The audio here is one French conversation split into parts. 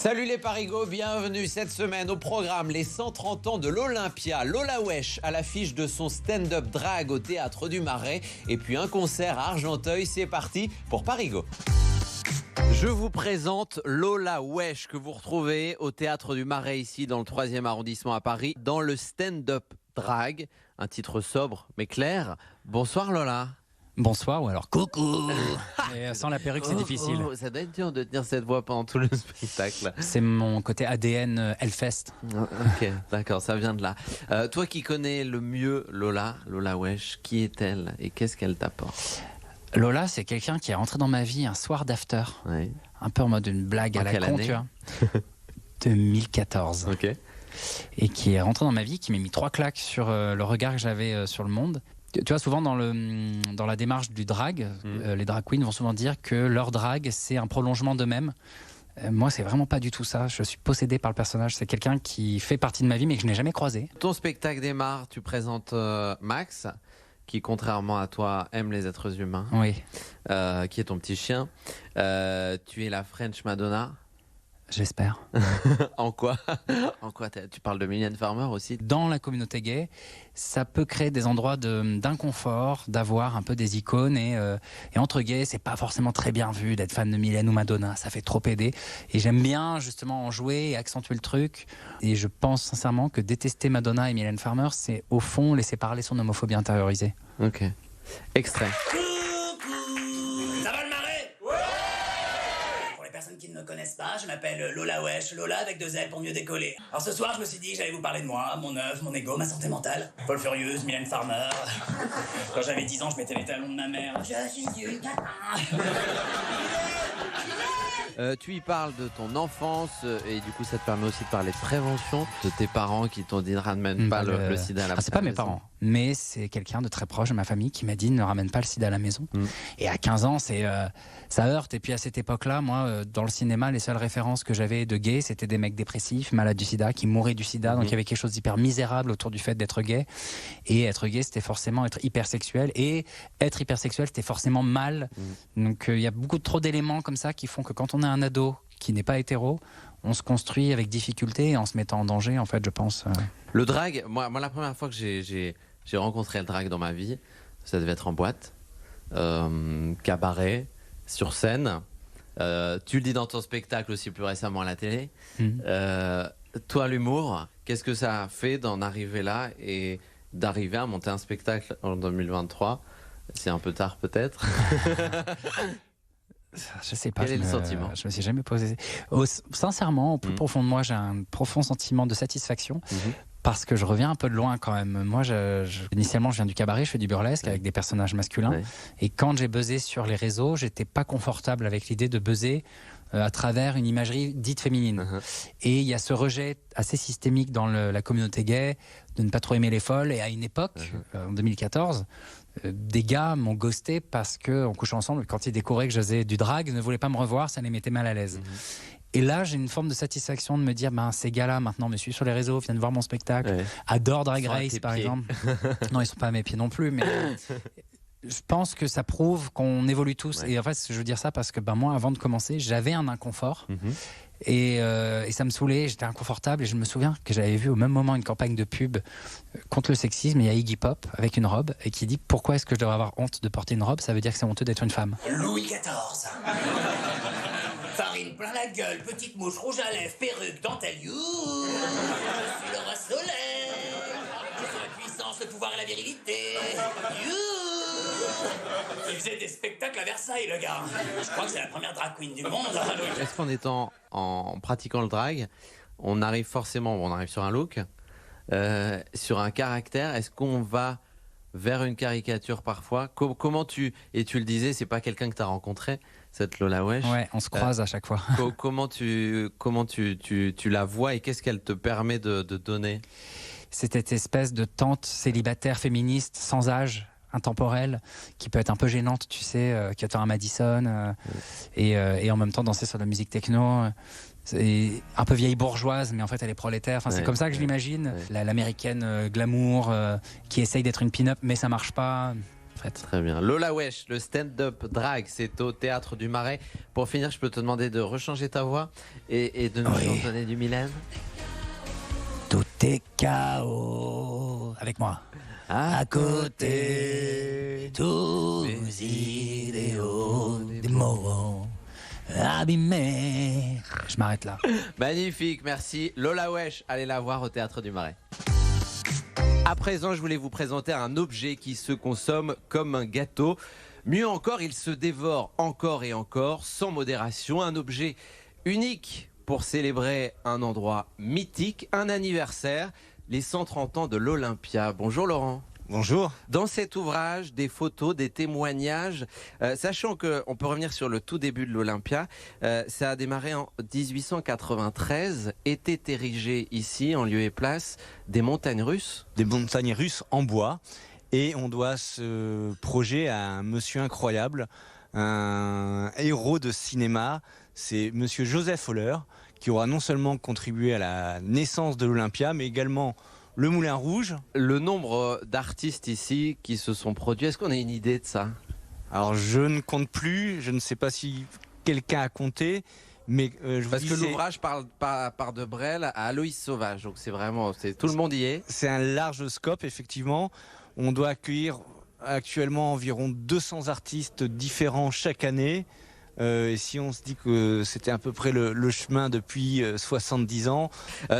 Salut les parigots, bienvenue cette semaine au programme les 130 ans de l'Olympia. Lola Wesh à l'affiche de son stand-up drag au Théâtre du Marais. Et puis un concert à Argenteuil, c'est parti pour Parigo. Je vous présente Lola Wesh que vous retrouvez au Théâtre du Marais ici dans le 3e arrondissement à Paris dans le stand-up drag. Un titre sobre mais clair. Bonsoir Lola. Bonsoir ou alors coucou. Et sans la perruque, c'est difficile. Ça doit être dur de tenir cette voix pendant tout le spectacle. C'est mon côté ADN Hellfest. Ok, d'accord, ça vient de là. Toi qui connais le mieux Lola Wesh, qui est-elle et qu'est-ce qu'elle t'apporte? Lola, c'est quelqu'un qui est rentré dans ma vie un soir d'after. Oui. Un peu en mode une blague à la con, tu vois. 2014. Ok. Et qui est rentré dans ma vie, qui m'a mis 3 claques sur le regard que j'avais sur le monde. Tu vois, souvent dans la démarche du drag, les drag queens vont souvent dire que leur drag, c'est un prolongement d'eux-mêmes. Moi, c'est vraiment pas du tout ça. Je suis possédé par le personnage. C'est quelqu'un qui fait partie de ma vie, mais que je n'ai jamais croisé. Ton spectacle démarre, tu présentes Max, qui, contrairement à toi, aime les êtres humains. Oui. Qui est ton petit chien. Tu es la French Madonna. J'espère. En quoi tu parles de Mylène Farmer aussi? Dans la communauté gay, ça peut créer des endroits d'inconfort, d'avoir un peu des icônes. Et entre gays, c'est pas forcément très bien vu d'être fan de Mylène ou Madonna. Ça fait trop aider. Et j'aime bien justement en jouer et accentuer le truc. Et je pense sincèrement que détester Madonna et Mylène Farmer, c'est au fond laisser parler son homophobie intériorisée. Ok. Extrait. Ça va le marais? Ouais. Pour les personnes qui ne me connaissent pas, je m'appelle Lola Wesh, Lola avec 2 L pour mieux décoller. Alors ce soir, je me suis dit que j'allais vous parler de moi, mon œuvre, mon ego, ma santé mentale. Paul Furieuse, Mylène Farmer. Quand j'avais 10 ans, je mettais les talons de ma mère. Je suis une catin. Tu y parles de ton enfance et du coup ça te permet aussi de parler de prévention, de tes parents qui t'ont dit ne ramène pas le sida à la maison. C'est pas mes parents, mais c'est quelqu'un de très proche de ma famille qui m'a dit ne ramène pas le sida à la maison. Et à 15 ans, ça heurte. Et puis à cette époque-là, moi, dans le cinéma, les seules références que j'avais de gays, c'était des mecs dépressifs, malades du sida, qui mouraient du sida. Donc il y avait quelque chose d'hyper misérable autour du fait d'être gay. Et être gay, c'était forcément être hypersexuel. Et être hypersexuel, c'était forcément mal. Donc il y a beaucoup trop d'éléments comme ça qui font que quand on est un ado qui n'est pas hétéro, on se construit avec difficulté et en se mettant en danger, en fait, je pense. Le drag, moi la première fois que j'ai rencontré le drag dans ma vie, ça devait être en boîte, cabaret, sur scène. Tu le dis dans ton spectacle aussi plus récemment à la télé. Toi, l'humour, qu'est-ce que ça a fait d'en arriver là et d'arriver à monter un spectacle en 2023? C'est un peu tard peut-être. Je sais pas. Quel est le sentiment? Je me suis jamais posé. Sincèrement, au plus profond de moi, j'ai un profond sentiment de satisfaction. Parce que je reviens un peu de loin quand même. Moi, initialement, je viens du cabaret, je fais du burlesque avec des personnages masculins. Oui. Et quand j'ai buzzé sur les réseaux, j'étais pas confortable avec l'idée de buzzer à travers une imagerie dite féminine. Et il y a ce rejet assez systémique dans la communauté gay de ne pas trop aimer les folles. Et à une époque, en 2014, des gars m'ont ghosté parce qu'en couchant ensemble, quand ils découvraient que je faisais du drag, ne voulaient pas me revoir, ça les mettait mal à l'aise. Et là, j'ai une forme de satisfaction de me dire, ces gars-là, maintenant, me suivent sur les réseaux, viennent voir mon spectacle, adorent Drag Race, par exemple. Non, ils sont pas à mes pieds non plus, mais je pense que ça prouve qu'on évolue tous. Et en fait, je veux dire ça parce que moi, avant de commencer, j'avais un inconfort. Et ça me saoulait, j'étais inconfortable. Et je me souviens que j'avais vu au même moment une campagne de pub contre le sexisme. Il y a Iggy Pop avec une robe et qui dit, pourquoi est-ce que je devrais avoir honte de porter une robe? Ça veut dire que c'est honteux d'être une femme. Louis XIV. Farine plein la gueule, petite mouche, rouge à lèvres, perruque, dentelle, you. Je suis le roi soleil. C'est la puissance, le pouvoir et la virilité. You. Il faisait des spectacles à Versailles, le gars. Je crois que c'est la première drag queen du monde. Est-ce qu'en étant, en pratiquant le drag, on arrive sur un look, sur un caractère? Est-ce qu'on va vers une caricature parfois? Comment et tu le disais, c'est pas quelqu'un que tu as rencontré, cette Lola Wesh. Ouais, on se croise à chaque fois. Comment tu la vois et qu'est-ce qu'elle te permet de donner? C'est cette espèce de tante célibataire féministe sans âge, intemporelle, qui peut être un peu gênante, tu sais, qui attend un Madison et en même temps danser sur la musique techno. C'est un peu vieille bourgeoise, mais en fait elle est prolétaire. Enfin, c'est comme ça que je l'imagine. L'américaine glamour qui essaye d'être une pin-up, mais ça marche pas. fait. Très bien. Lola Wesh, le stand-up drag, c'est au Théâtre du Marais. Pour finir, je peux te demander de rechanger ta voix et de nous chantonner du Mylène. Tout est chaos. Avec moi. À côté, tous idéaux des mots abîmés. Je m'arrête là. Magnifique, merci. Lola Wesh, allez la voir au Théâtre du Marais. À présent, je voulais vous présenter un objet qui se consomme comme un gâteau. Mieux encore, il se dévore encore et encore, sans modération. Un objet unique pour célébrer un endroit mythique, un anniversaire, les 130 ans de l'Olympia. Bonjour Laurent. Bonjour. Dans cet ouvrage, des photos, des témoignages, sachant qu'on peut revenir sur le tout début de l'Olympia, ça a démarré en 1893, était érigé ici, en lieu et place, des montagnes russes. Des montagnes russes en bois, et on doit ce projet à un monsieur incroyable, un héros de cinéma, c'est monsieur Joseph Höller, qui aura non seulement contribué à la naissance de l'Olympia, mais également le Moulin Rouge. Le nombre d'artistes ici qui se sont produits, est-ce qu'on a une idée de ça? Alors je ne compte plus, je ne sais pas si quelqu'un a compté, mais parce que l'ouvrage part de Brel à Aloïs Sauvage, donc c'est vraiment, tout le monde y est. C'est un large scope, effectivement. On doit accueillir actuellement environ 200 artistes différents chaque année. Et si on se dit que c'était à peu près le chemin depuis 70 ans.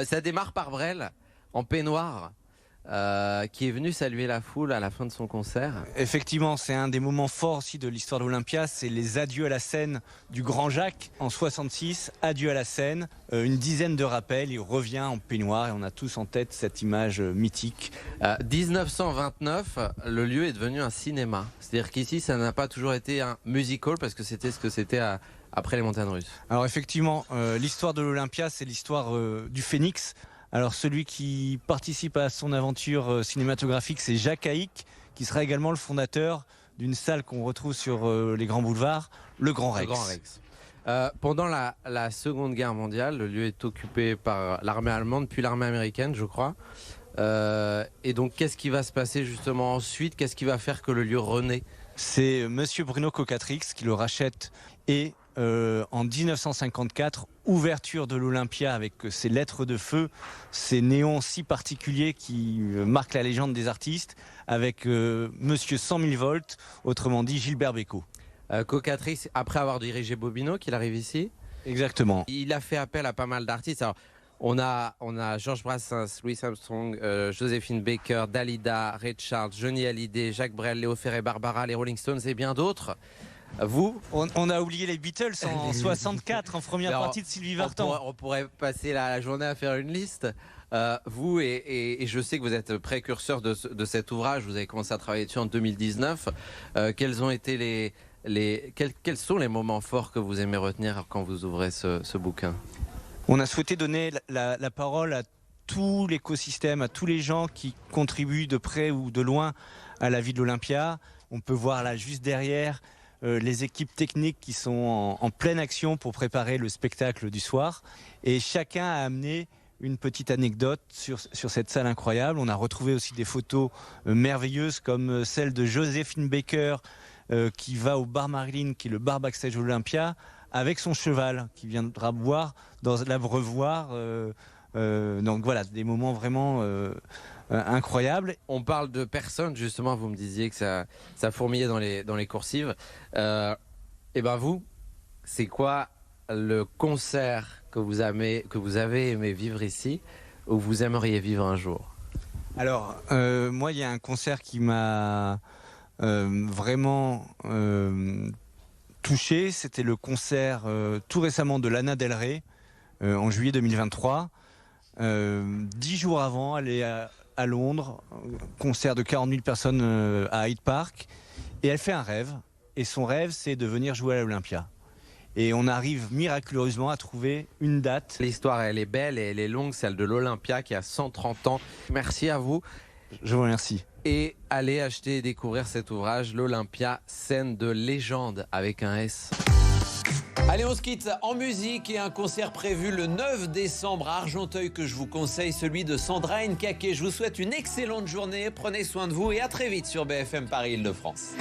Ça démarre par Brel, en peignoir, qui est venu saluer la foule à la fin de son concert. Effectivement, c'est un des moments forts aussi de l'histoire de l'Olympia, c'est les adieux à la scène du Grand Jacques. En 66, adieu à la scène, une dizaine de rappels, il revient en peignoir et on a tous en tête cette image mythique. 1929, le lieu est devenu un cinéma. C'est-à-dire qu'ici, ça n'a pas toujours été un musical parce que c'était ce que c'était après les montagnes russes. Alors effectivement, l'histoire de l'Olympia, c'est l'histoire du Phénix. Alors celui qui participe à son aventure cinématographique, c'est Jacques Haïk, qui sera également le fondateur d'une salle qu'on retrouve sur les grands boulevards, le Grand Rex. Le Grand Rex. Pendant la Seconde Guerre mondiale, le lieu est occupé par l'armée allemande, puis l'armée américaine, je crois. Et donc, qu'est-ce qui va se passer justement ensuite? Qu'est-ce qui va faire que le lieu renaît? C'est monsieur Bruno Cocatrix qui le rachète et en 1954, ouverture de l'Olympia avec ses lettres de feu, ces néons si particuliers qui marquent la légende des artistes, avec monsieur 100 000 volts, autrement dit Gilbert Bécaud. Cocatrix, après avoir dirigé Bobino, qu'il arrive ici. Exactement. Il a fait appel à pas mal d'artistes. Alors, on a Georges Brassens, Louis Armstrong, Joséphine Baker, Dalida, Ray Charles, Johnny Hallyday, Jacques Brel, Léo Ferré, Barbara, les Rolling Stones et bien d'autres. Vous on a oublié les Beatles en 64, en première partie de Sylvie Vartan. On pourrait passer la journée à faire une liste. Vous, et je sais que vous êtes précurseur de cet ouvrage, vous avez commencé à travailler dessus en 2019. Quels ont été quels sont les moments forts que vous aimez retenir quand vous ouvrez ce bouquin? On a souhaité donner la parole à tout l'écosystème, à tous les gens qui contribuent de près ou de loin à la vie de l'Olympia. On peut voir là juste derrière les équipes techniques qui sont en pleine action pour préparer le spectacle du soir. Et chacun a amené une petite anecdote sur cette salle incroyable. On a retrouvé aussi des photos merveilleuses comme celle de Joséphine Baker qui va au bar Marilyn, qui est le bar backstage de l'Olympia, avec son cheval qui viendra boire dans l'abreuvoir. Donc voilà, des moments vraiment incroyables. On parle de personnes, justement, vous me disiez que ça fourmillait dans les coursives. Et ben vous, c'est quoi le concert que vous avez aimé vivre ici, ou vous aimeriez vivre un jour? Alors, moi, il y a un concert qui m'a vraiment touché. C'était le concert tout récemment de Lana Del Rey, en juillet 2023. 10 jours avant, elle est à Londres, concert de 40 000 personnes à Hyde Park, et elle fait un rêve, et son rêve c'est de venir jouer à l'Olympia. Et on arrive miraculeusement à trouver une date. L'histoire elle est belle et elle est longue, celle de l'Olympia qui a 130 ans. Merci à vous. Je vous remercie. Et allez acheter et découvrir cet ouvrage, l'Olympia, scène de légende avec un S. Allez, on se quitte en musique et un concert prévu le 9 décembre à Argenteuil que je vous conseille, celui de Sandra Nkake. Je vous souhaite une excellente journée, prenez soin de vous et à très vite sur BFM Paris Île-de-France.